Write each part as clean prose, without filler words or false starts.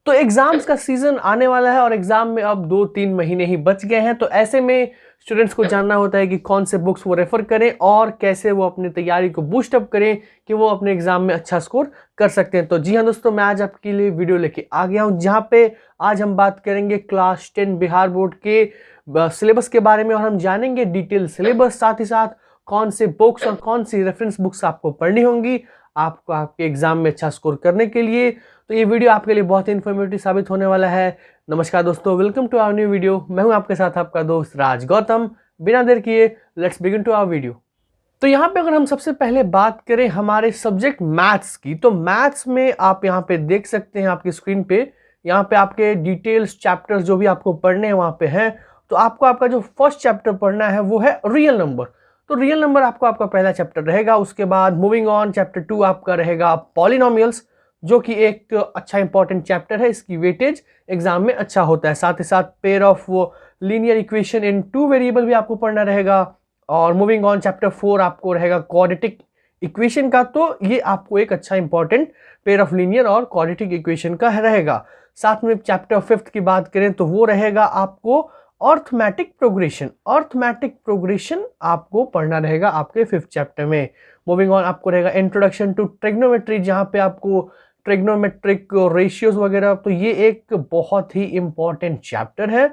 तो एग्जाम्स का सीजन आने वाला है और एग्जाम में अब 2-3 महीने ही बच गए हैं। तो ऐसे में स्टूडेंट्स को जानना होता है कि कौन से बुक्स वो रेफर करें और कैसे वो अपनी तैयारी को बूस्ट अप करें कि वो अपने एग्जाम में अच्छा स्कोर कर सकते हैं। तो जी हाँ दोस्तों, मैं आज आपके लिए वीडियो लेके आ गया हूँ जहाँ पे आज हम बात करेंगे क्लास 10 बिहार बोर्ड के सिलेबस के बारे में और हम जानेंगे डिटेल सिलेबस, साथ ही साथ कौन से बुक्स और कौन सी रेफरेंस बुक्स आपको पढ़नी होंगी आपको आपके एग्जाम में अच्छा स्कोर करने के लिए। तो ये वीडियो आपके लिए बहुत ही इन्फॉर्मेटिव साबित होने वाला है। नमस्कार दोस्तों, welcome to our new video. मैं हूं आपके साथ आपका दोस्त राज गौतम। बिना देर किए let's begin to our video. तो यहाँ पे अगर हम सबसे पहले बात करें हमारे सब्जेक्ट मैथ्स की, तो मैथ्स में आप यहाँ पे देख सकते हैं आपकी स्क्रीन पे, यहाँ पे आपके डिटेल्स चैप्टर्स जो भी आपको पढ़ने हैं वहाँ पे हैं। तो आपको आपका जो फर्स्ट चैप्टर पढ़ना है वो है रियल नंबर। तो रियल नंबर आपको आपका पहला चैप्टर रहेगा। उसके बाद मूविंग ऑन चैप्टर 2 आपका रहेगा पॉलिनोमियल्स, जो कि एक अच्छा इंपॉर्टेंट चैप्टर है। इसकी वेटेज एग्जाम में अच्छा होता है। साथ ही साथ pair of linear equation in 2 variable भी आपको पढ़ना रहेगा। और मूविंग ऑन चैप्टर 4 आपको रहेगा क्वाड्रेटिक इक्वेशन का। तो ये आपको एक अच्छा इंपॉर्टेंट पेयर ऑफ लीनियर और क्वाड्रेटिक इक्वेशन का रहेगा। साथ में चैप्टर 5 की बात करें तो वो रहेगा आपको अर्थमेटिक प्रोग्रेशन। अर्थमेटिक प्रोग्रेशन आपको पढ़ना रहेगा आपके 5th चैप्टर में। मूविंग ऑन आपको रहेगा इंट्रोडक्शन टू ट्रिग्नोमेट्री, जहां पे आपको ट्रिग्नोमेट्रिक रेशियोज वगैरह, तो ये एक बहुत ही इंपॉर्टेंट चैप्टर है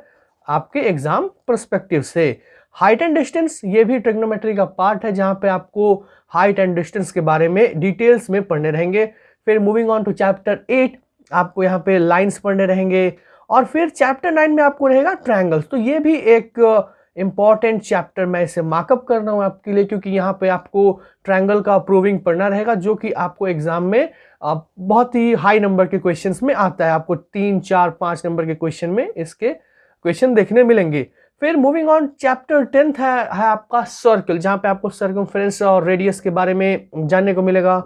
आपके एग्जाम पर्सपेक्टिव से। हाइट एंड डिस्टेंस ये भी ट्रिग्नोमेट्री का पार्ट है, जहां पे आपको हाइट एंड डिस्टेंस के बारे में डिटेल्स में पढ़ने रहेंगे। फिर मूविंग ऑन टू चैप्टर 8 आपको यहाँ पे लाइंस पढ़ने रहेंगे। और फिर चैप्टर 9 में आपको रहेगा ट्रायंगल्स। तो ये भी एक इंपॉर्टेंट चैप्टर, मैं इसे मार्कअप कर रहा हूँ आपके लिए, क्योंकि यहाँ पे आपको ट्रायंगल का प्रूविंग पढ़ना रहेगा, जो कि आपको एग्जाम में बहुत ही हाई नंबर के क्वेश्चंस में आता है। आपको 3, 4, 5 नंबर के क्वेश्चन में इसके क्वेश्चन देखने मिलेंगे। फिर मूविंग ऑन चैप्टर 10 है आपका सर्कल, जहाँ पे आपको सर्कमफ्रेंस और रेडियस के बारे में जानने को मिलेगा।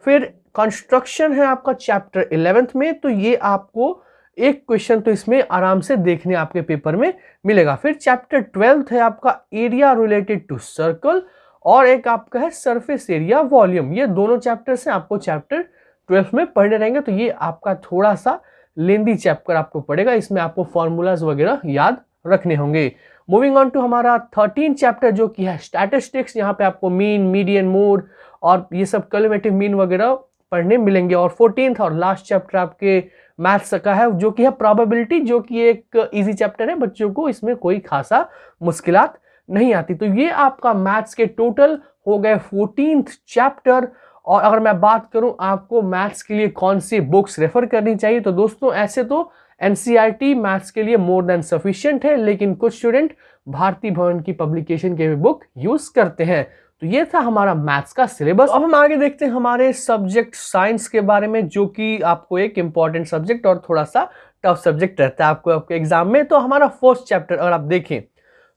फिर कंस्ट्रक्शन है आपका चैप्टर 11 में, तो ये आपको एक क्वेश्चन तो इसमें आराम से देखने आपके पेपर में मिलेगा। फिर चैप्टर 12 है आपका एरिया रिलेटेड टू सर्कल, और एक आपका है सरफेस एरिया वॉल्यूम। ये दोनों चैप्टर से आपको चैप्टर 12 में पढ़ने रहेंगे। तो ये आपका थोड़ा सा लेंदी चैप्टर आपको पड़ेगा, इसमें आपको फॉर्मूलाज वगैरह याद रखने होंगे। मूविंग ऑन टू हमारा 13 चैप्टर जो कि है स्टैटिस्टिक्स, यहाँ पे आपको मीन, मीडियन, मोड और ये सब कम्युलेटिव मीन वगैरह पढ़ने मिलेंगे। और 14th और लास्ट चैप्टर आपके मैथ्स का है, जो कि है प्रोबेबिलिटी, जो कि एक इजी चैप्टर है, बच्चों को इसमें कोई खासा मुश्किलात नहीं आती। तो ये आपका मैथ्स के टोटल हो गए 14th चैप्टर। और अगर मैं बात करूं आपको मैथ्स के लिए कौन सी बुक्स रेफर करनी चाहिए, तो दोस्तों ऐसे तो एनसीईआरटी मैथ्स के लिए मोर देन सफिशिएंट है, लेकिन कुछ स्टूडेंट भारती भवन की पब्लिकेशन के भी बुक यूज करते हैं। तो ये था हमारा मैथ्स का सिलेबस। अब हम आगे देखते हैं हमारे सब्जेक्ट साइंस के बारे में, जो कि आपको एक इंपॉर्टेंट सब्जेक्ट और थोड़ा सा टफ सब्जेक्ट रहता है आपको आपके एग्जाम में। तो हमारा फर्स्ट चैप्टर अगर आप देखें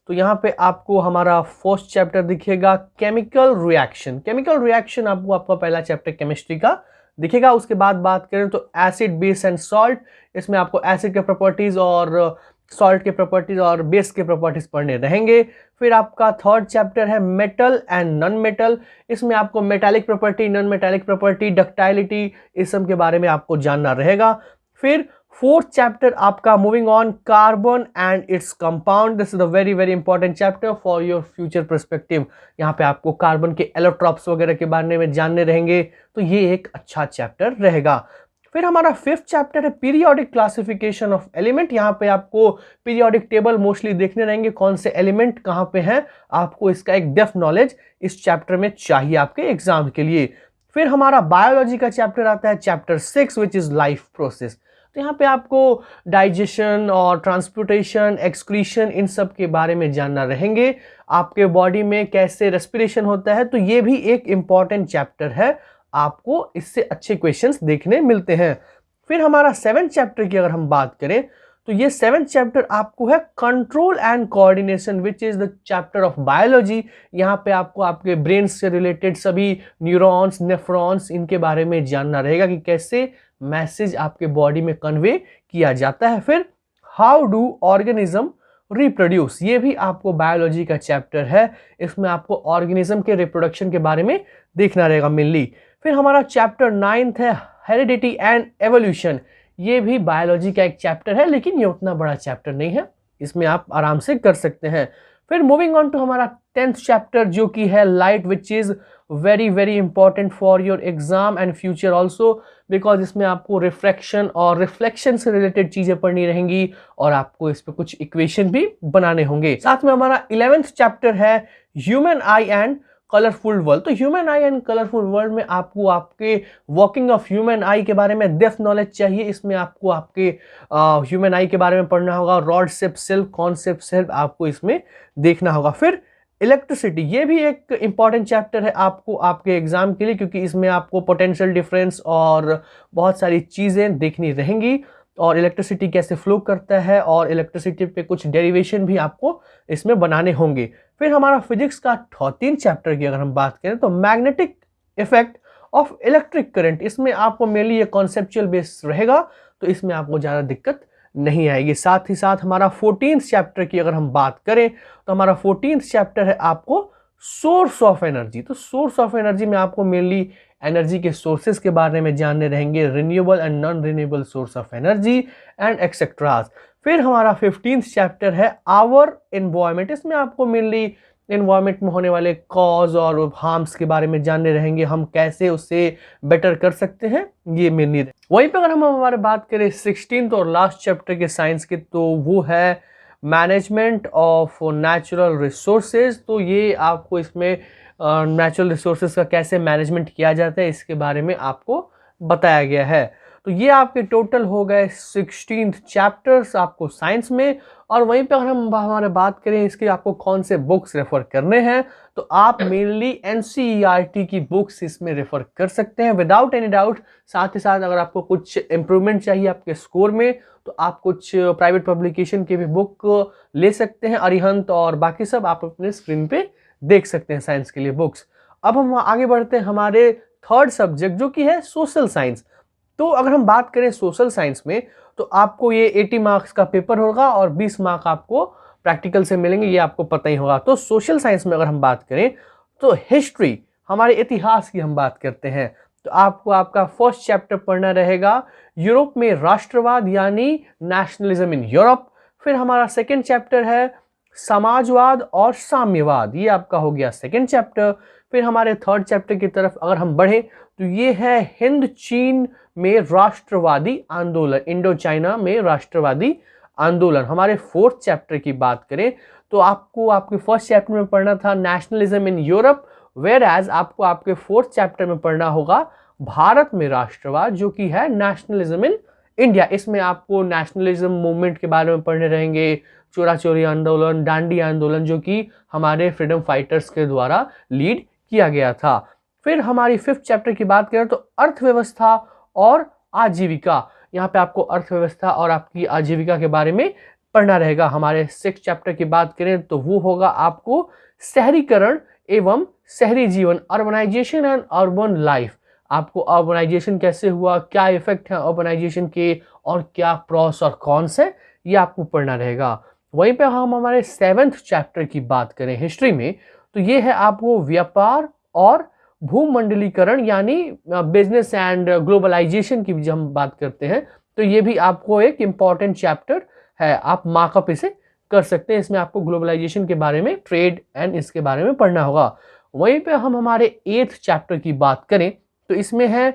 तो यहाँ पे आपको हमारा फर्स्ट चैप्टर दिखेगा केमिकल रिएक्शन। केमिकल रिएक्शन आपको आपका पहला चैप्टर केमिस्ट्री का दिखेगा। उसके बाद बात करें तो एसिड, बेस एंड सॉल्ट, इसमें आपको एसिड के प्रॉपर्टीज और सॉल्ट के प्रॉपर्टीज और बेस के प्रॉपर्टीज पढ़ने रहेंगे। फिर आपका थर्ड चैप्टर है मेटल एंड नॉन मेटल, इसमें आपको metallic property, non metallic property, ductility, इस सब के बारे में आपको जानना रहेगा। फिर फोर्थ चैप्टर आपका moving on carbon and its compound. This is a very very important chapter for your future perspective. यहाँ पे आपको कार्बन के एलोट्रॉप्स वगैरह के बारे में जानने रहेंगे, तो ये एक अच्छा चैप्टर रहेगा। फिर हमारा 5th चैप्टर है पीरियोडिक क्लासिफिकेशन ऑफ एलिमेंट। यहाँ पे आपको पीरियोडिक टेबल मोस्टली देखने रहेंगे, कौन से एलिमेंट कहाँ पे हैं, आपको इसका एक डेप्थ नॉलेज इस चैप्टर में चाहिए आपके एग्जाम के लिए। फिर हमारा बायोलॉजी का चैप्टर आता है chapter 6 which is life process. तो यहाँ पे आपको डाइजेशन और ट्रांसपोर्टेशन, एक्सक्रीशन, इन सब के बारे में जानना रहेंगे। आपके बॉडी में कैसे रेस्पिरेशन होता है, तो ये भी एक इंपॉर्टेंट चैप्टर है, आपको इससे अच्छे क्वेश्चंस देखने मिलते हैं। फिर हमारा 7th चैप्टर की अगर हम बात करें तो ये 7th चैप्टर आपको है control and coordination which is the chapter of biology. यहाँ पे आपको आपके ब्रेन से रिलेटेड सभी न्यूरॉन्स, नेफ्रॉन्स, इनके बारे में जानना रहेगा कि कैसे मैसेज आपके बॉडी में कन्वे किया जाता है। फिर हाउ डू ऑर्गेनिज्म रिप्रोड्यूस, ये भी आपको बायोलॉजी का चैप्टर है, इसमें आपको ऑर्गेनिज्म के रिप्रोडक्शन के बारे में देखना रहेगा मेनली। फिर हमारा चैप्टर 9th है हेरिडिटी एंड एवोल्यूशन। ये भी बायोलॉजी का एक चैप्टर है, लेकिन ये उतना बड़ा चैप्टर नहीं है, इसमें आप आराम से कर सकते हैं। फिर मूविंग ऑन टू हमारा 10th चैप्टर जो कि है light, which is very very important for your exam and future also, because इसमें आपको रिफ्रैक्शन और रिफ्लेक्शन से रिलेटेड चीज़ें पढ़नी रहेंगी और आपको इस पर कुछ इक्वेशन भी बनाने होंगे। साथ में हमारा 11th चैप्टर है human eye and colourful world. तो human eye and colourful world में आपको आपके वर्किंग ऑफ ह्यूमन आई के बारे में डेप्थ नॉलेज चाहिए। इसमें आपको आपके ह्यूमन आई के बारे में पढ़ना होगा, rod shape cell, concept cell आपको इसमें देखना होगा। फिर इलेक्ट्रिसिटी, ये भी एक इंपॉर्टेंट चैप्टर है आपको आपके एग्जाम के लिए, क्योंकि इसमें आपको पोटेंशियल डिफरेंस और बहुत सारी चीज़ें देखनी रहेंगी और इलेक्ट्रिसिटी कैसे फ्लो करता है और इलेक्ट्रिसिटी पे कुछ डेरिवेशन भी आपको इसमें बनाने होंगे। फिर हमारा फिजिक्स का 13 चैप्टर की अगर हम बात करें तो magnetic effect of electric current, इसमें आपको मेनली ये कॉन्सेप्चुअल बेस रहेगा, तो इसमें आपको ज़्यादा दिक्कत नहीं आएगी। साथ ही साथ हमारा 14th चैप्टर की अगर हम बात करें तो हमारा 14th चैप्टर है आपको सोर्स ऑफ एनर्जी। तो सोर्स ऑफ एनर्जी में आपको मेनली एनर्जी के सोर्सेज के बारे में जानने रहेंगे, renewable and non renewable source of energy and etceteras. फिर हमारा 15th चैप्टर है आवर एनवायरमेंट। इसमें आपको मेनली एनवायरमेंट में होने वाले कॉज और हार्म्स के बारे में जानने रहेंगे, हम कैसे उससे बेटर कर सकते हैं, ये मेनली। वहीं पे अगर हम हमारे बात करें 16th और लास्ट चैप्टर के साइंस के, तो वो है मैनेजमेंट ऑफ नेचुरल रिसोर्सेज। तो ये आपको इसमें नेचुरल रिसोर्सेज का कैसे मैनेजमेंट किया जाता है इसके बारे में आपको बताया गया है। तो ये आपके टोटल हो गए 16th चैप्टर्स आपको साइंस में। और वहीं पे अगर हम हमारे बात करें इसके आपको कौन से बुक्स रेफर करने हैं, तो आप मेनली NCERT की बुक्स इसमें रेफर कर सकते हैं विदाउट एनी डाउट। साथ ही साथ अगर आपको कुछ इम्प्रूवमेंट चाहिए आपके स्कोर में, तो आप कुछ प्राइवेट पब्लिकेशन के भी बुक ले सकते हैं, अरिहंत और बाकी सब आप अपने स्क्रीन पे देख सकते हैं साइंस के लिए बुक्स। अब हम आगे बढ़ते हैं हमारे थर्ड सब्जेक्ट जो कि है सोशल साइंस। तो अगर हम बात करें सोशल साइंस में, तो आपको ये 80 मार्क्स का पेपर होगा और 20 मार्क आपको प्रैक्टिकल से मिलेंगे, ये आपको पता ही होगा। तो सोशल साइंस में अगर हम बात करें तो हिस्ट्री, हमारे इतिहास की हम बात करते हैं, तो आपको आपका फर्स्ट चैप्टर पढ़ना रहेगा यूरोप में राष्ट्रवाद यानी नेशनलिज्म इन यूरोप। फिर हमारा सेकेंड चैप्टर है समाजवाद और साम्यवाद, ये आपका हो गया सेकेंड चैप्टर। फिर हमारे थर्ड चैप्टर की तरफ अगर हम बढ़े तो ये है हिंद चीन में राष्ट्रवादी आंदोलन, इंडो चाइना में राष्ट्रवादी आंदोलन। हमारे फोर्थ चैप्टर की बात करें तो आपको आपके फर्स्ट चैप्टर में पढ़ना था nationalism in Europe, whereas आपको आपके फोर्थ चैप्टर में पढ़ना होगा भारत में राष्ट्रवाद जो कि है नेशनलिज्म इन इंडिया। इसमें आपको नेशनलिज्म मूवमेंट के बारे में पढ़ने रहेंगे, चोरा चोरी आंदोलन, डांडी आंदोलन जो कि हमारे फ्रीडम फाइटर्स के द्वारा लीड किया गया था। फिर हमारी फिफ्थ चैप्टर की बात करें तो अर्थव्यवस्था और आजीविका, यहाँ पे आपको अर्थव्यवस्था और आपकी आजीविका के बारे में पढ़ना रहेगा। हमारे सिक्स्थ चैप्टर की बात करें तो वो होगा आपको शहरीकरण एवं शहरी जीवन, अर्बनाइजेशन एंड अर्बन लाइफ। आपको अर्बनाइजेशन कैसे हुआ, क्या इफेक्ट है अर्बनाइजेशन के और क्या प्रॉस और कॉन्स है, ये आपको पढ़ना रहेगा। वहीं पे हम हमारे सेवेंथ चैप्टर की बात करें हिस्ट्री में तो ये है आपको व्यापार और भूमंडलीकरण यानी बिजनेस एंड ग्लोबलाइजेशन की जब हम बात करते हैं तो ये भी आपको एक इम्पॉर्टेंट चैप्टर है, आप मार्कअप इसे कर सकते हैं। इसमें आपको ग्लोबलाइजेशन के बारे में, ट्रेड एंड इसके बारे में पढ़ना होगा। वहीं पे हम हमारे एट्थ चैप्टर की बात करें तो इसमें है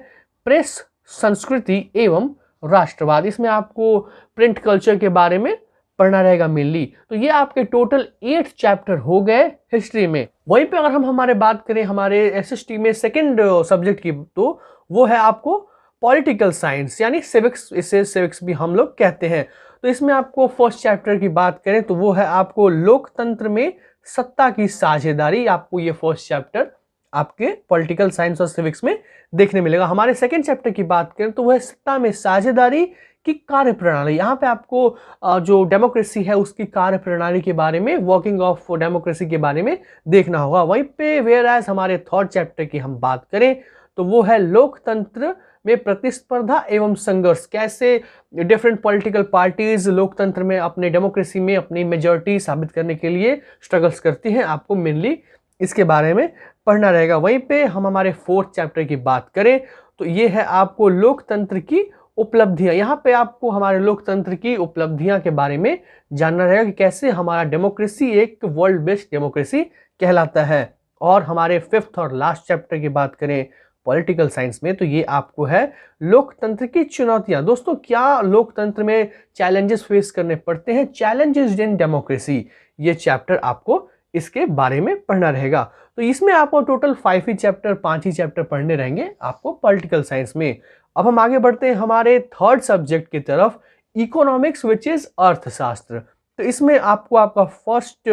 प्रेस, संस्कृति एवं राष्ट्रवाद। इसमें आपको प्रिंट कल्चर के बारे में पढ़ना रहेगा मेनली। तो ये आपके टोटल 8 चैप्टर हो गए हिस्ट्री में। वहीं पे अगर हम हमारे बात करें हमारे एसएसटी में सेकंड सब्जेक्ट की तो वो है आपको पॉलिटिकल साइंस यानी सिविक्स, इसे सिविक्स भी हम लोग कहते हैं। तो इसमें आपको फर्स्ट चैप्टर की बात करें तो वो है आपको लोकतंत्र में सत्ता की साझेदारी। आपको ये फर्स्ट चैप्टर आपके पॉलिटिकल साइंस और सिविक्स में देखने मिलेगा। हमारे सेकंड चैप्टर की बात करें तो वह सत्ता में साझेदारी की कार्य प्रणाली। यहाँ पे आपको जो डेमोक्रेसी है उसकी कार्य प्रणाली के बारे में, वर्किंग ऑफ डेमोक्रेसी के बारे में देखना होगा। वहीं पे वेयर एज हमारे थर्ड चैप्टर की हम बात करें तो वो है लोकतंत्र में प्रतिस्पर्धा एवं संघर्ष, कैसे डिफरेंट पॉलिटिकल पार्टीज लोकतंत्र में अपने डेमोक्रेसी में अपनी मेजॉरिटी साबित करने के लिए स्ट्रगल्स करती हैं। आपको मेनली इसके बारे में पढ़ना रहेगा। वहीं पे हम हमारे फोर्थ चैप्टर की बात करें तो ये है आपको लोकतंत्र की उपलब्धियां, यहाँ पे आपको हमारे लोकतंत्र की उपलब्धियां के बारे में जानना रहेगा कि कैसे हमारा डेमोक्रेसी एक वर्ल्ड बेस्ट डेमोक्रेसी कहलाता है। और हमारे 5th और लास्ट चैप्टर की बात करें पॉलिटिकल साइंस में, तो ये आपको है लोकतंत्र की चुनौतियां। दोस्तों, क्या लोकतंत्र में चैलेंजेस फेस करने पड़ते हैं, चैलेंजेस इन डेमोक्रेसी, ये चैप्टर आपको इसके बारे में पढ़ना रहेगा। तो इसमें आपको टोटल 5 ही चैप्टर, 5 ही चैप्टर पढ़ने रहेंगे आपको पॉलिटिकल साइंस में। अब हम आगे बढ़ते हैं हमारे 3rd सब्जेक्ट की तरफ, इकोनॉमिक्स विच इज अर्थशास्त्र। तो इसमें आपको आपका फर्स्ट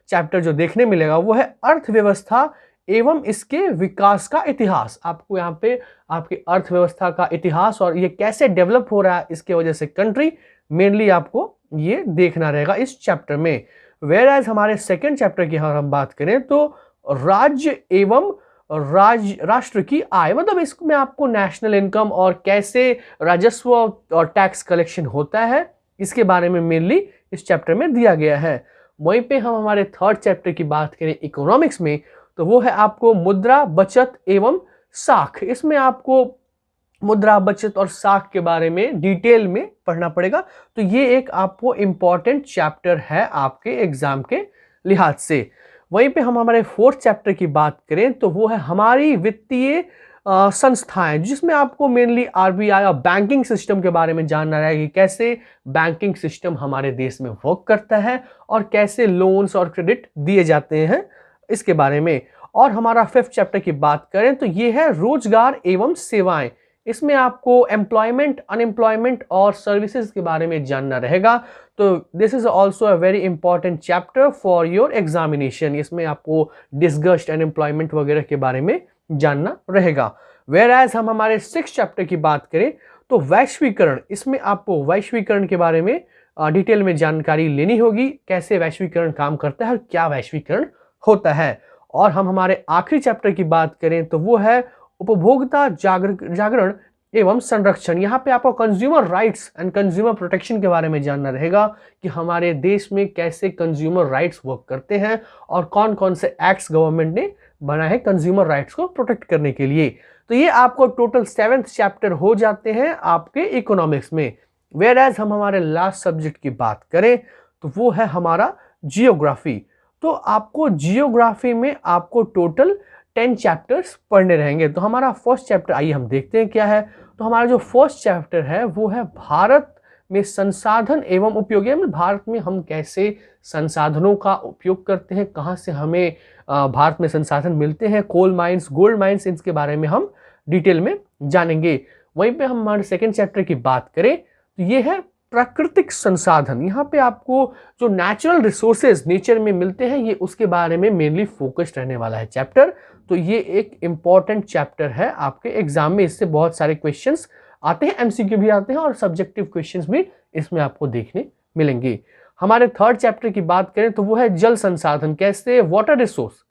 चैप्टर जो देखने मिलेगा वो है अर्थव्यवस्था एवं इसके विकास का इतिहास। आपको यहाँ पे आपकी अर्थव्यवस्था का इतिहास और ये कैसे डेवलप हो रहा है इसके वजह से कंट्री, मेनली आपको ये देखना रहेगा इस चैप्टर में। वेयर एज हमारे 2nd चैप्टर की हम बात करें तो राज्य एवं राष्ट्र की आय, मतलब इसमें आपको नेशनल इनकम और कैसे राजस्व और टैक्स कलेक्शन होता है इसके बारे में मेनली इस चैप्टर में दिया गया है। वहीं पे हम हमारे 3rd चैप्टर की बात करें इकोनॉमिक्स में, तो वो है आपको मुद्रा, बचत एवं साख। इसमें आपको मुद्रा, बचत और साख के बारे में डिटेल में पढ़ना पड़ेगा। तो ये एक आपको इंपॉर्टेंट चैप्टर है आपके एग्जाम के लिहाज से। वहीं पे हम हमारे 4th चैप्टर की बात करें तो वो है हमारी वित्तीय संस्थाएं, जिसमें आपको मेनली आरबीआई और बैंकिंग सिस्टम के बारे में जानना रहेगा कि कैसे बैंकिंग सिस्टम हमारे देश में वर्क करता है और कैसे लोन्स और क्रेडिट दिए जाते हैं इसके बारे में। और हमारा 5th चैप्टर की बात करें तो ये है रोजगार एवं सेवाएं। इसमें आपको एम्प्लॉयमेंट, अनएम्प्लॉयमेंट और सर्विसेज के बारे में जानना रहेगा। तो this is also a very important chapter for your examination. इसमें आपको डिसगस्ट, अनएम्प्लॉयमेंट वगैरह के बारे में जानना रहेगा। वेयर एज हम हमारे 6th चैप्टर की बात करें तो वैश्वीकरण, इसमें आपको वैश्वीकरण के बारे में डिटेल में जानकारी लेनी होगी, कैसे वैश्वीकरण काम करता है और क्या वैश्वीकरण होता है। और हम हमारे आखिरी चैप्टर की बात करें तो वो है उपभोक्ता जागरण एवं संरक्षण। यहाँ पे आपको consumer rights and consumer protection के बारे में जानना रहेगा कि हमारे देश में कैसे कंज्यूमर राइट्स वर्क करते हैं और कौन कौन से एक्ट्स गवर्नमेंट ने बनाए हैं कंज्यूमर राइट्स को प्रोटेक्ट करने के लिए। तो ये आपको टोटल 7th चैप्टर हो जाते हैं आपके इकोनॉमिक्स में। वेयर एज हम हमारे लास्ट सब्जेक्ट की बात करें तो वो है हमारा जियोग्राफी। तो आपको जियोग्राफी में आपको टोटल 10 चैप्टर्स पढ़ने रहेंगे। तो हमारा फर्स्ट चैप्टर आइए हम देखते हैं क्या है। तो हमारा जो फर्स्ट चैप्टर है वो है भारत में संसाधन एवं उपयोग, मतलब भारत में हम कैसे संसाधनों का उपयोग करते हैं, कहाँ से हमें भारत में संसाधन मिलते हैं, कोल माइंस, गोल्ड माइंस, इनके बारे में हम डिटेल में जानेंगे। वहीं पे हम हमारे 2nd चैप्टर की बात करें तो ये है प्राकृतिक संसाधन। यहाँ पे आपको जो नेचुरल रिसोर्सेज नेचर में मिलते हैं ये उसके बारे में मेनली फोकस्ड रहने वाला है चैप्टर। तो ये एक इंपॉर्टेंट चैप्टर है आपके एग्जाम में, इससे बहुत सारे क्वेश्चंस आते हैं, एमसीक्यू भी आते हैं और सब्जेक्टिव क्वेश्चंस भी इसमें आपको देखने मिलेंगे। हमारे 3rd चैप्टर की बात करें तो वो है जल संसाधन, कैसे वाटर रिसोर्स।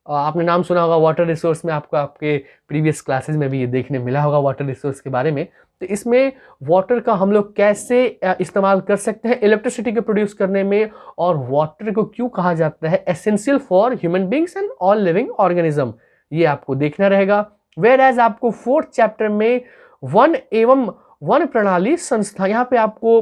आपने नाम सुना होगा वाटर रिसोर्स में, आपको आपके प्रीवियस क्लासेस में भी ये देखने मिला होगा वाटर रिसोर्स के बारे में। तो इसमें वाटर का हम लोग कैसे इस्तेमाल कर सकते हैं इलेक्ट्रिसिटी को प्रोड्यूस करने में, और वाटर को क्यों कहा जाता है essential for human beings and all living organism, ये आपको देखना रहेगा। वेयर एज आपको 4th चैप्टर में वन एवं वन प्रणाली संस्था, यहाँ पे आपको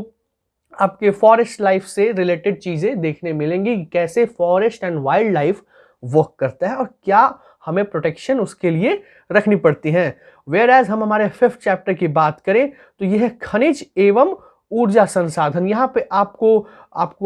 आपके फॉरेस्ट लाइफ से रिलेटेड चीजें देखने मिलेंगी, कैसे forest and wild life work करता है और क्या हमें प्रोटेक्शन उसके लिए रखनी पड़ती है। वेयर एज हम हमारे 5th चैप्टर की बात करें तो यह है खनिज एवं ऊर्जा संसाधन। यहाँ पे आपको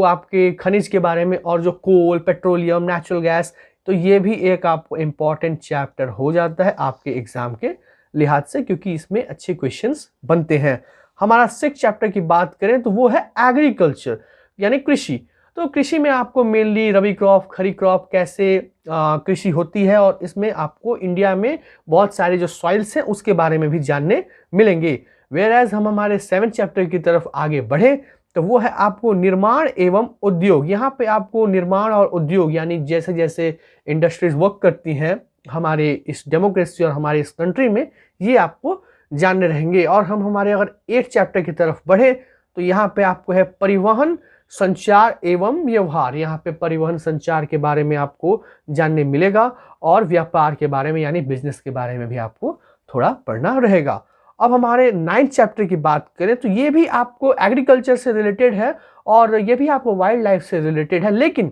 आपके खनिज के बारे में और जो कोल, पेट्रोलियम, नेचुरल गैस, तो ये भी एक आपको इम्पॉर्टेंट चैप्टर हो जाता है आपके एग्जाम के लिहाज से, क्योंकि इसमें अच्छे क्वेश्चंस बनते हैं। हमारा 6th चैप्टर की बात करें तो वो है एग्रीकल्चर यानी कृषि। तो कृषि में आपको मेनली रबी क्रॉप, खरीफ क्रॉप, कैसे कृषि होती है, और इसमें आपको इंडिया में बहुत सारे जो सॉइल्स हैं उसके बारे में भी जानने मिलेंगे। वेयर एज हम हमारे 7th चैप्टर की तरफ आगे बढ़े तो वो है आपको निर्माण एवं उद्योग। यहाँ पे आपको निर्माण और उद्योग यानी जैसे जैसे इंडस्ट्रीज वर्क करती हैं हमारे इस डेमोक्रेसी और हमारे इस कंट्री में, ये आपको जानने रहेंगे। और हम हमारे अगर 8th चैप्टर की तरफ बढ़े तो यहाँ पे आपको है परिवहन, संचार एवं व्यवहार। यहाँ पे परिवहन संचार के बारे में आपको जानने मिलेगा और व्यापार के बारे में यानी बिजनेस के बारे में भी आपको थोड़ा पढ़ना रहेगा। अब हमारे 9th चैप्टर की बात करें तो ये भी आपको एग्रीकल्चर से रिलेटेड है और ये भी आपको वाइल्ड लाइफ से रिलेटेड है, लेकिन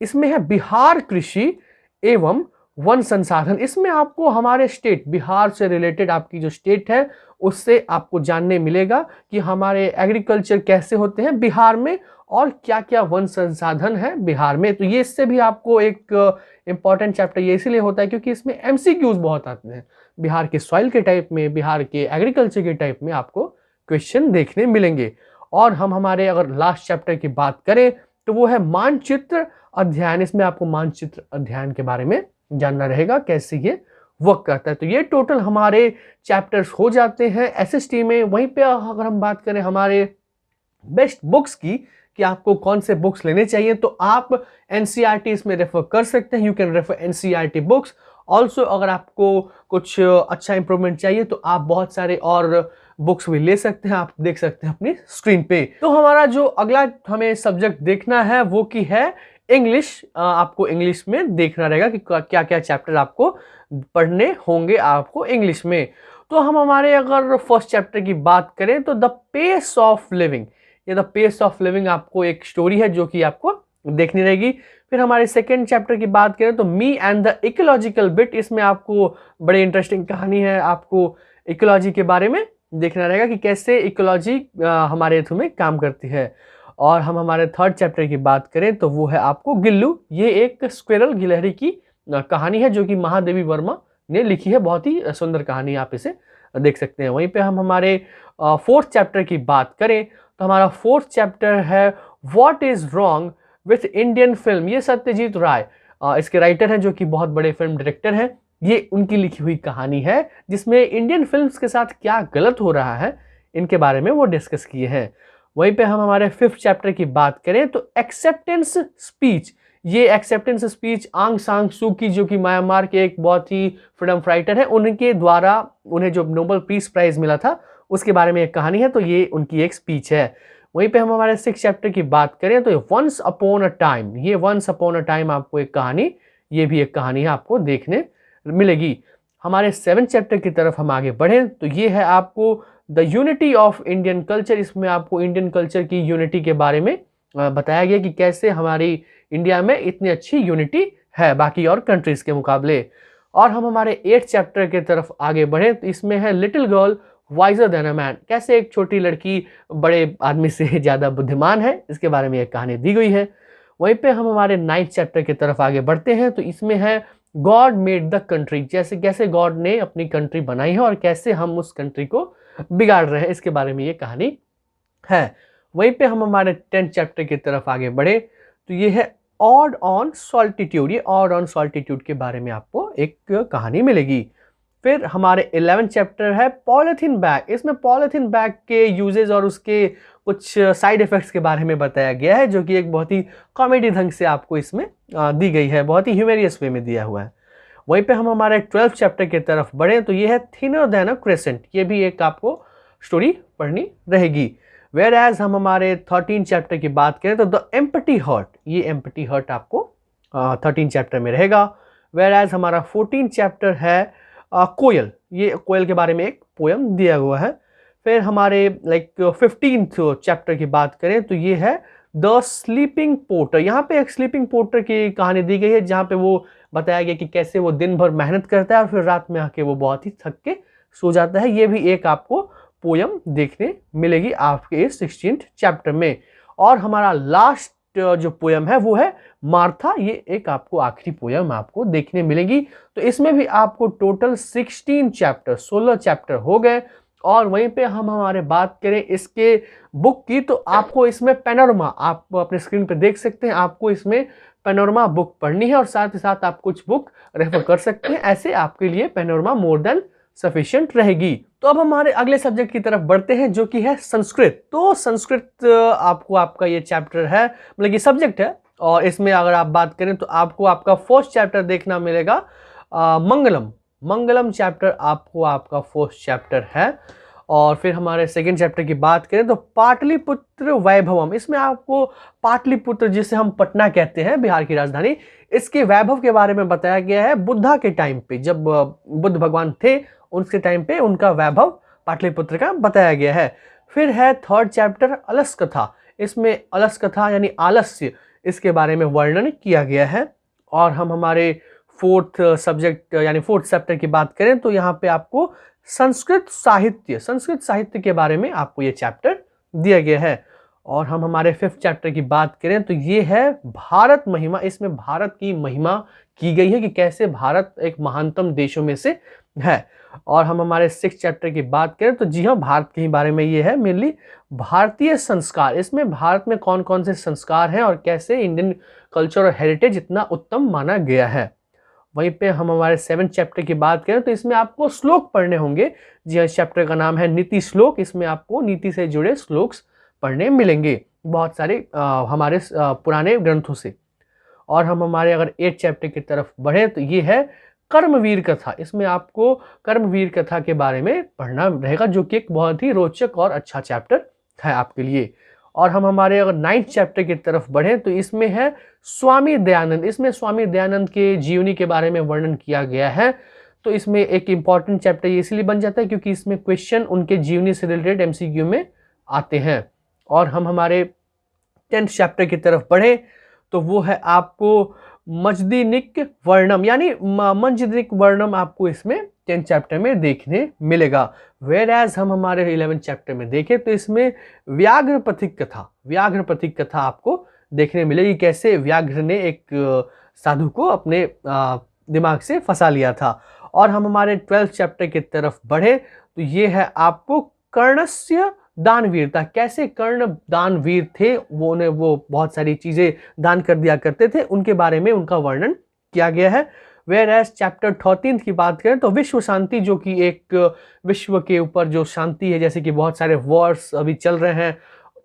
इसमें है बिहार कृषि एवं वन संसाधन। इसमें आपको हमारे स्टेट बिहार से रिलेटेड आपकी जो स्टेट है उससे आपको जानने मिलेगा कि हमारे एग्रीकल्चर कैसे होते हैं बिहार में और क्या क्या वन संसाधन है बिहार में। तो ये इससे भी आपको एक इम्पॉर्टेंट चैप्टर ये इसीलिए होता है क्योंकि इसमें एमसीक्यूज बहुत आते हैं। बिहार के सॉइल के टाइप में, बिहार के एग्रीकल्चर के टाइप में आपको क्वेश्चन देखने मिलेंगे। और हम हमारे अगर लास्ट चैप्टर की बात करें तो वो है मानचित्र अध्ययन। इसमें आपको मानचित्र अध्ययन के बारे में जानना रहेगा, कैसे ये वर्क करता है। तो ये टोटल हमारे चैप्टर्स हो जाते हैं एसएसटी में। वहीं पे अगर हम बात करें हमारे बेस्ट बुक्स की कि आपको कौन से बुक्स लेने चाहिए, तो आप एनसीईआरटी इसमें रेफर कर सकते हैं। You can refer NCERT books. Also अगर आपको कुछ अच्छा इंप्रूवमेंट चाहिए तो आप बहुत सारे और बुक्स भी ले सकते हैं, आप देख सकते हैं अपनी स्क्रीन पे। तो हमारा जो अगला हमें सब्जेक्ट देखना है वो की है इंग्लिश। आपको इंग्लिश में देखना रहेगा कि क्या क्या चैप्टर आपको पढ़ने होंगे आपको इंग्लिश में। तो हम हमारे अगर फर्स्ट चैप्टर की बात करें तो द पेस ऑफ लिविंग, ये द पेस ऑफ लिविंग आपको एक स्टोरी है जो कि आपको देखनी रहेगी। फिर हमारे सेकेंड चैप्टर की बात करें तो me and the ecological bit, इसमें आपको बड़ी इंटरेस्टिंग कहानी है, आपको इकोलॉजी के बारे में देखना रहेगा कि कैसे इकोलॉजी हमारे थ्रू में काम करती है। और हम हमारे थर्ड चैप्टर की बात करें तो वो है आपको गिल्लू, ये एक स्क्विरल गिलहरी की कहानी है जो कि महादेवी वर्मा ने लिखी है। बहुत ही सुंदर कहानी, आप इसे देख सकते हैं। वहीं पे हम हमारे फोर्थ चैप्टर की बात करें तो हमारा फोर्थ चैप्टर है what is wrong with Indian film. ये सत्यजीत राय इसके राइटर हैं जो कि बहुत बड़े फिल्म डायरेक्टर हैं। ये उनकी लिखी हुई कहानी है जिसमें इंडियन फिल्म्स के साथ क्या गलत हो रहा है इनके बारे में वो डिस्कस किए हैं। वहीं पे हम हमारे फिफ्थ चैप्टर की बात करें तो एक्सेप्टेंस स्पीच, ये एक्सेप्टेंस स्पीच आंग सांग सू की जो कि म्यांमार के एक बहुत ही फ्रीडम फाइटर है, उनके द्वारा उन्हें जो नोबेल पीस प्राइज मिला था उसके बारे में एक कहानी है। तो ये उनकी एक स्पीच है। वहीं पे हम हमारे सिक्स चैप्टर की बात करें तो वंस अपॉन अ टाइम, ये वंस अपॉन अ टाइम आपको एक कहानी, ये भी एक कहानी है आपको देखने मिलेगी। हमारे सेवन चैप्टर की तरफ हम आगे बढ़ें तो ये है आपको the unity of Indian culture. इसमें आपको इंडियन कल्चर की यूनिटी के बारे में बताया गया कि कैसे हमारी इंडिया में इतनी अच्छी यूनिटी है बाकी और कंट्रीज के मुकाबले। और हम हमारे 8th चैप्टर की तरफ आगे बढ़े तो इसमें है little girl visor then a man, कैसे एक छोटी लड़की बड़े आदमी से ज़्यादा बुद्धिमान है, इसके बारे में एक कहानी दी गई है। वहीं पे हम हमारे 9th चैप्टर की तरफ आगे बढ़ते हैं तो इसमें है गॉड मेड द कंट्री, जैसे कैसे गॉड ने अपनी कंट्री बनाई है और कैसे हम उस कंट्री को बिगाड़ रहे हैं, इसके बारे में ये कहानी है। वहीं पे हम हमारे 10th चैप्टर की तरफ आगे बढ़े तो ये है ऑड ऑन सॉल्टिट्यूड, ये ऑड ऑन सॉल्टिट्यूड के बारे में आपको एक कहानी मिलेगी। फिर हमारे 11th चैप्टर है पॉलीथीन बैग, इसमें पॉलीथीन बैग के यूजेज और उसके कुछ साइड इफेक्ट्स के बारे में बताया गया है जो कि एक बहुत ही कॉमेडी ढंग से आपको इसमें दी गई है, बहुत ही ह्यूमेरियस वे में दिया हुआ है। वहीं पे हम हमारे 12th चैप्टर की तरफ बढ़े तो ये है थिनर देन अ क्रेसेंट, ये भी एक आपको स्टोरी पढ़नी रहेगी। वेयर एज हम हमारे 13 चैप्टर की बात करें तो द एम्प्टी हर्ट, ये एम्प्टी हर्ट आपको 13 चैप्टर में रहेगा। वेयर एज हमारा 14 चैप्टर है कोयल, ये कोयल के बारे में एक पोयम दिया हुआ है। फिर हमारे 15th चैप्टर की बात करें तो ये है द स्लीपिंग पोर्टर, यहाँ पे एक स्लीपिंग पोर्टर की कहानी दी गई है जहाँ पे वो बताया गया कि कैसे वो दिन भर मेहनत करता है और फिर रात में आके वो बहुत ही थक के सो जाता है। ये भी एक आपको पोयम देखने मिलेगी आपके 16th चैप्टर में। और हमारा लास्ट जो पोयम है वो है मार्था, ये एक आपको आखिरी पोयम आपको देखने मिलेगी। तो इसमें भी आपको टोटल 16 चैप्टर हो गए। और वहीं पे हम हमारे बात करें इसके बुक की तो आपको इसमें पैनोरमा, आप अपने स्क्रीन पे देख सकते हैं, आपको इसमें पैनोरमा बुक पढ़नी है और साथ ही साथ आप कुछ बुक रेफर कर सकते हैं, ऐसे आपके लिए पैनोरमा मोर देन सफिशिएंट रहेगी। तो अब हमारे अगले सब्जेक्ट की तरफ बढ़ते हैं जो कि है संस्कृत। तो संस्कृत आपको आपका ये चैप्टर है, मतलब ये सब्जेक्ट है, और इसमें अगर आप बात करें तो आपको आपका फर्स्ट चैप्टर देखना मिलेगा मंगलम चैप्टर आपको आपका फर्स्ट चैप्टर है। और फिर हमारे सेकेंड चैप्टर की बात करें तो पाटलिपुत्र वैभवम, इसमें आपको पाटलिपुत्र जिसे हम पटना कहते हैं बिहार की राजधानी, इसके वैभव के बारे में बताया गया है। बुद्धा के टाइम पे, जब बुद्ध भगवान थे उसके टाइम पे उनका वैभव पाटलिपुत्र का बताया गया है। फिर है थर्ड चैप्टर अलस कथा। इसमें अलस कथा यानी आलस्य, इसके बारे में वर्णन किया गया है। और हम हमारे फोर्थ सब्जेक्ट यानी फोर्थ चैप्टर की बात करें तो यहाँ पे आपको संस्कृत साहित्य के बारे में आपको ये चैप्टर दिया गया है। और हम हमारे फिफ्थ चैप्टर की बात करें तो ये है भारत महिमा। इसमें भारत की महिमा की गई है कि कैसे भारत एक महानतम देशों में से है। और हम हमारे सिक्स चैप्टर की बात करें तो जी हाँ, भारत के ही बारे में ये है मेनली भारतीय संस्कार। इसमें भारत में कौन कौन से संस्कार हैं और कैसे इंडियन कल्चर और हेरिटेज इतना उत्तम माना गया है। वहीं पे हम हमारे सेवेंथ चैप्टर की बात करें तो इसमें आपको श्लोक पढ़ने होंगे। जी हाँ, इस चैप्टर का नाम है नीति श्लोक। इसमें आपको नीति से जुड़े श्लोक्स पढ़ने मिलेंगे बहुत सारे हमारे पुराने ग्रंथों से। और हम हमारे अगर 8 चैप्टर की तरफ बढ़े तो ये है कर्मवीर कथा। इसमें आपको कर्मवीर कथा के बारे में पढ़ना रहेगा, जो कि एक बहुत ही रोचक और अच्छा चैप्टर है आपके लिए। और हम हमारे अगर 9th चैप्टर की तरफ बढ़ें तो इसमें है स्वामी दयानंद। इसमें स्वामी दयानंद के जीवनी के बारे में वर्णन किया गया है। तो इसमें एक इम्पॉर्टेंट चैप्टर ये इसलिए बन जाता है क्योंकि इसमें क्वेश्चन उनके जीवनी से रिलेटेड MCQ में आते हैं। और हम हमारे 10th चैप्टर की तरफ बढ़े तो वो है आपको मजदनिक वर्णम, यानी मंजनिक वर्णम आपको इसमें 10th चैप्टर में देखने मिलेगा। वेयर एज हम हमारे 11th चैप्टर में देखें तो इसमें व्याघ्रपथिक कथा आपको देखने मिलेगी, कैसे व्याघ्र ने एक साधु को अपने दिमाग से फंसा लिया था। और हम हमारे 12th चैप्टर की तरफ बढ़े तो ये है आपको कर्णस्य दानवीरता। कैसे कर्ण दानवीर थे, वो बहुत सारी चीजें दान कर दिया करते थे, उनके बारे में उनका वर्णन किया गया है। वेयर एज चैप्टर 13 की बात करें तो विश्व शांति, जो कि एक विश्व के ऊपर जो शांति है, जैसे कि बहुत सारे वॉर्स अभी चल रहे हैं,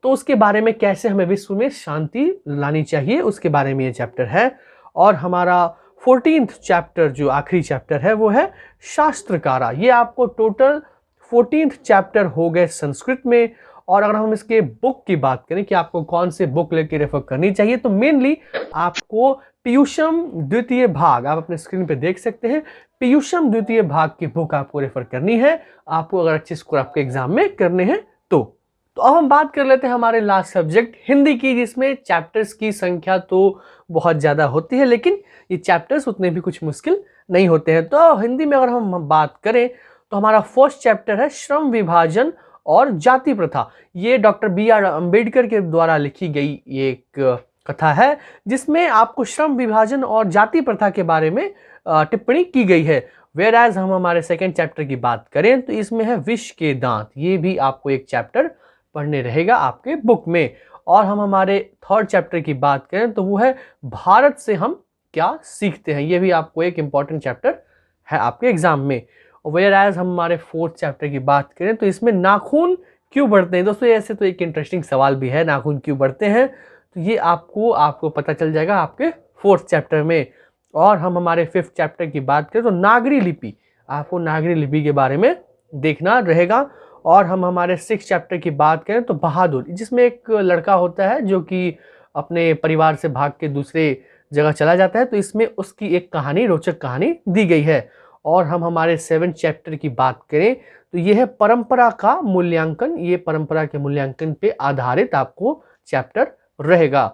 तो उसके बारे में कैसे हमें विश्व में शांति लानी चाहिए, उसके बारे में ये चैप्टर है। और हमारा 14th चैप्टर जो आखिरी चैप्टर है वो है शास्त्रकारा। ये आपको टोटल 14th चैप्टर हो गए संस्कृत में। और अगर हम इसके बुक की बात करें कि आपको कौन से बुक लेके रेफर करनी चाहिए, तो मेनली आपको पीयूषम द्वितीय भाग, आप अपने स्क्रीन पे देख सकते हैं, पीयूषम द्वितीय भाग की बुक आपको रेफर करनी है, आपको अगर अच्छे स्कोर आपके एग्जाम में करने हैं तो। अब हम बात कर लेते हैं हमारे लास्ट सब्जेक्ट हिंदी की, जिसमें चैप्टर्स की संख्या तो बहुत ज़्यादा होती है, लेकिन ये चैप्टर्स उतने भी कुछ मुश्किल नहीं होते हैं। तो हिंदी में अगर हम बात करें तो हमारा फर्स्ट चैप्टर है श्रम विभाजन और जाति प्रथा। ये डॉक्टर BR अम्बेडकर के द्वारा लिखी गई ये एक कथा है, जिसमें आपको श्रम विभाजन और जाति प्रथा के बारे में टिप्पणी की गई है। वेयर एज हम हमारे सेकेंड चैप्टर की बात करें तो इसमें है विष के दांत। ये भी आपको एक चैप्टर पढ़ने रहेगा आपके बुक में। और हम हमारे थर्ड चैप्टर की बात करें तो वो है भारत से हम क्या सीखते हैं। ये भी आपको एक इम्पॉर्टेंट चैप्टर है आपके एग्जाम में। वेयर एज हम हमारे फोर्थ चैप्टर की बात करें तो इसमें नाखून क्यों बढ़ते हैं। दोस्तों ऐसे तो एक इंटरेस्टिंग सवाल भी है, नाखून क्यों बढ़ते हैं, तो ये आपको पता चल जाएगा आपके फोर्थ चैप्टर में। और हम हमारे फिफ्थ चैप्टर की बात करें तो नागरी लिपि, आपको नागरी लिपि के बारे में देखना रहेगा। और हम हमारे सिक्स चैप्टर की बात करें तो बहादुर, जिसमें एक लड़का होता है जो कि अपने परिवार से भाग के दूसरे जगह चला जाता है, तो इसमें उसकी एक कहानी, रोचक कहानी दी गई है। और हम हमारे सेवेंथ चैप्टर की बात करें तो ये है परंपरा का मूल्यांकन। ये परंपरा के मूल्यांकन पे आधारित आपको चैप्टर रहेगा।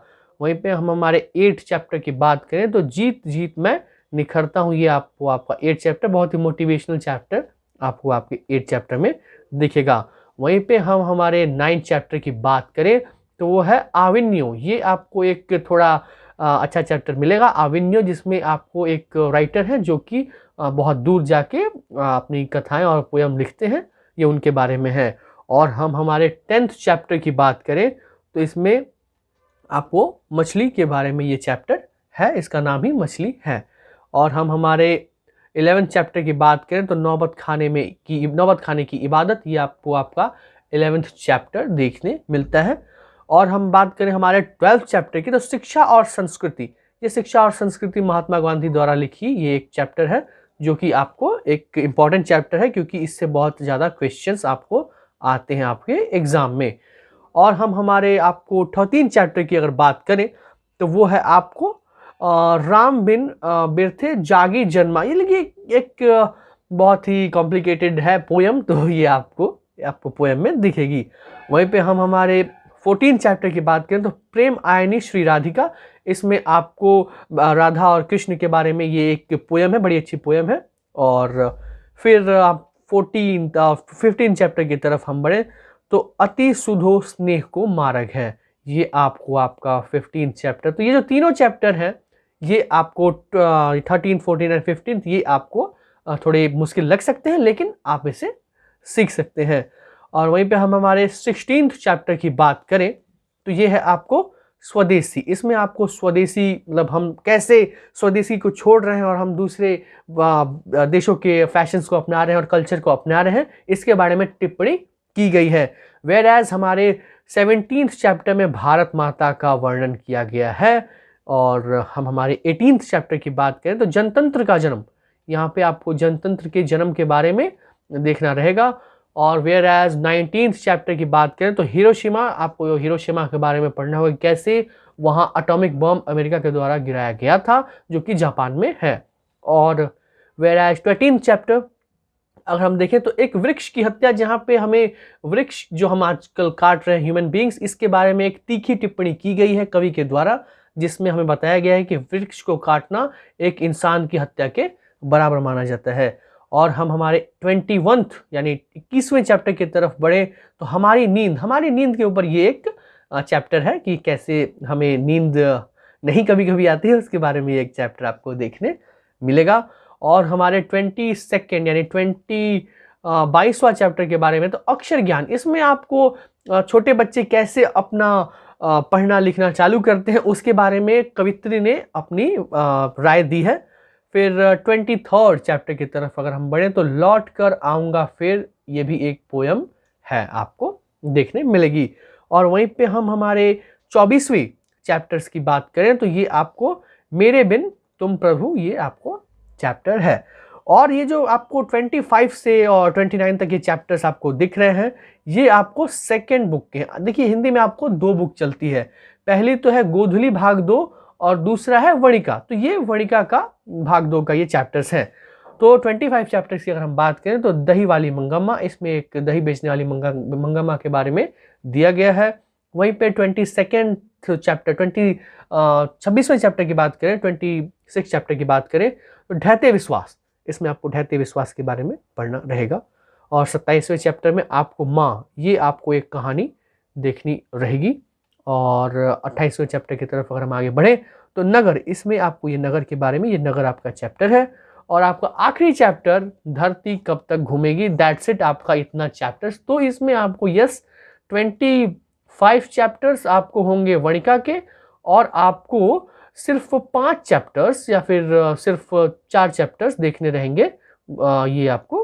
वहीं पे हम हमारे 8 चैप्टर की बात करें तो जीत जीत मैं निखरता हूँ। ये आपको आपका 8 चैप्टर बहुत ही मोटिवेशनल चैप्टर आपको आपके 8 चैप्टर में दिखेगा। वहीं पे हम हमारे 9 चैप्टर की बात करें तो वो है आविन्यो। ये आपको एक थोड़ा अच्छा चैप्टर मिलेगा, आविन्यो, जिसमें आपको एक राइटर है जो कि बहुत दूर जाके अपनी कथाएं और पोयम लिखते हैं, ये उनके बारे में है। और हम हमारे 10th चैप्टर की बात करें तो इसमें आपको मछली के बारे में ये चैप्टर है, इसका नाम ही मछली है। और हम हमारे 11th चैप्टर की बात करें तो नौबत खाने की इबादत, ये आपको आपका 11th चैप्टर देखने मिलता है। और हम बात करें हमारे 12th चैप्टर की तो शिक्षा और संस्कृति। ये शिक्षा और संस्कृति महात्मा गांधी द्वारा लिखी ये एक चैप्टर है, जो कि आपको एक इम्पॉर्टेंट चैप्टर है क्योंकि इससे बहुत ज़्यादा क्वेश्चंस आपको आते हैं आपके एग्जाम में। और हम हमारे आपको 13 चैप्टर की अगर बात करें तो वो है आपको राम बिन बिरथे जागी जन्मा। ये लगी एक बहुत ही कॉम्प्लिकेटेड है पोयम, तो ये आपको आपको पोएम में दिखेगी। वहीं पे हम हमारे 14 चैप्टर की बात करें तो प्रेम आयनी श्री राधिका, इसमें आपको राधा और कृष्ण के बारे में ये एक पोएम है, बड़ी अच्छी पोएम है। और फिर आप 15 चैप्टर की तरफ हम बढ़े तो अति सुधो स्नेह को मार्ग है, ये आपको आपका 15 चैप्टर। तो ये जो तीनों चैप्टर हैं ये आपको 13, 14 और 15 ये आपको थोड़े मुश्किल लग सकते हैं, लेकिन आप इसे सीख सकते हैं। और वहीं पे हम हमारे 16th चैप्टर की बात करें तो ये है आपको स्वदेशी। इसमें आपको स्वदेशी मतलब हम कैसे स्वदेशी को छोड़ रहे हैं और हम दूसरे देशों के फैशंस को अपना रहे हैं और कल्चर को अपना रहे हैं, इसके बारे में टिप्पणी की गई है। वेयर एज हमारे 17th चैप्टर में भारत माता का वर्णन किया गया है। और हम हमारे 18th चैप्टर की बात करें तो जनतंत्र का जन्म, यहाँ पे आपको जनतंत्र के जन्म के बारे में देखना रहेगा। और वेयर एज 19th चैप्टर की बात करें तो हिरोशिमा, आपको हिरोशिमा के बारे में पढ़ना होगा, कैसे वहाँ एटॉमिक बम अमेरिका के द्वारा गिराया गया था जो कि जापान में है। और वेयर एज 20th चैप्टर अगर हम देखें तो एक वृक्ष की हत्या, जहाँ पे हमें वृक्ष जो हम आजकल काट रहे हैं ह्यूमन बींग्स, इसके बारे में एक तीखी टिप्पणी की गई है कवि के द्वारा, जिसमें हमें बताया गया है कि वृक्ष को काटना एक इंसान की हत्या के बराबर माना जाता है। और हम हमारे 21th यानी 21वें चैप्टर की तरफ बढ़े तो हमारी नींद के ऊपर ये एक चैप्टर है कि कैसे हमें नींद नहीं कभी कभी आती है, उसके बारे में एक चैप्टर आपको देखने मिलेगा। और हमारे 22nd यानी 22वां चैप्टर के बारे में तो अक्षर ज्ञान, इसमें आपको छोटे बच्चे कैसे अपना पढ़ना लिखना चालू करते हैं उसके बारे में कवित्री ने अपनी राय दी है। फिर 23rd चैप्टर की तरफ अगर हम बढ़ें तो लौट कर आऊँगा फिर, ये भी एक पोएम है, आपको देखने मिलेगी। और वहीं पे हम हमारे 24वीं चैप्टर्स की बात करें तो ये आपको मेरे बिन तुम प्रभु, ये आपको चैप्टर है। और ये जो आपको 25 से और 29 तक ये चैप्टर्स आपको दिख रहे हैं, ये आपको सेकेंड बुक के हैं। देखिए हिंदी में आपको 2 बुक चलती है, पहली तो है गोधुली भाग 2 और दूसरा है वणिका। तो ये वणिका का भाग 2 का ये चैप्टर्स हैं। तो 25 चैप्टर्स की अगर हम बात करें तो दही वाली मंगम्मा, इसमें एक दही बेचने वाली मंगम्मा के बारे में दिया गया है। वहीं पे 22nd चैप्टर 26वें चैप्टर की बात करें, 26 चैप्टर की बात करें तो ढहते विश्वास, इसमें आपको ढहते विश्वास के बारे में पढ़ना रहेगा। और 27वें चैप्टर में आपको माँ, ये आपको एक कहानी देखनी रहेगी। और 28वें चैप्टर की तरफ अगर हम आगे बढ़े तो नगर, इसमें आपको ये नगर के बारे में, ये नगर आपका चैप्टर है। और आपका आखिरी चैप्टर धरती कब तक घूमेगी, दैट्स इट, आपका इतना चैप्टर्स। तो इसमें आपको 25 चैप्टर्स आपको होंगे वणिका के, और आपको सिर्फ 5 चैप्टर्स या फिर सिर्फ 4 चैप्टर्स देखने रहेंगे। ये आपको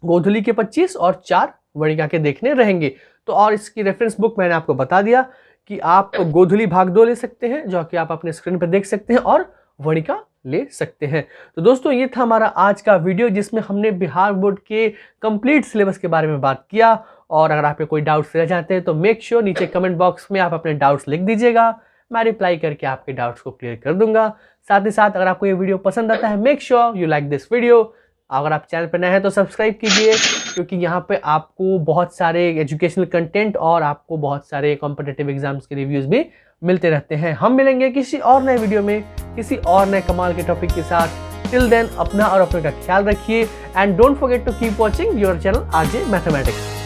गोधुली के 25 और 4 वणिका के देखने रहेंगे। तो और इसकी रेफरेंस बुक मैंने आपको बता दिया कि आप गोधुली भाग 2 ले सकते हैं, जो कि आप अपने स्क्रीन पर देख सकते हैं, और वणिका ले सकते हैं। तो दोस्तों ये था हमारा आज का वीडियो, जिसमें हमने बिहार बोर्ड के कंप्लीट सिलेबस के बारे में बात किया। और अगर आपके कोई डाउट्स रह जाते हैं तो मेक श्योर नीचे कमेंट बॉक्स में आप अपने डाउट्स लिख दीजिएगा, मैं रिप्लाई करके आपके डाउट्स को क्लियर कर दूंगा। साथ ही साथ अगर आपको ये वीडियो पसंद आता है, make sure you like this video. अगर आप चैनल पर नए हैं तो सब्सक्राइब कीजिए, क्योंकि यहाँ पे आपको बहुत सारे एजुकेशनल कंटेंट और आपको बहुत सारे कॉम्पिटिटिव एग्जाम्स के रिव्यूज भी मिलते रहते हैं। हम मिलेंगे किसी और नए वीडियो में किसी और नए कमाल के टॉपिक के साथ। टिल देन अपना और अपने का ख्याल रखिए, and don't forget to keep watching your channel RJ mathematics.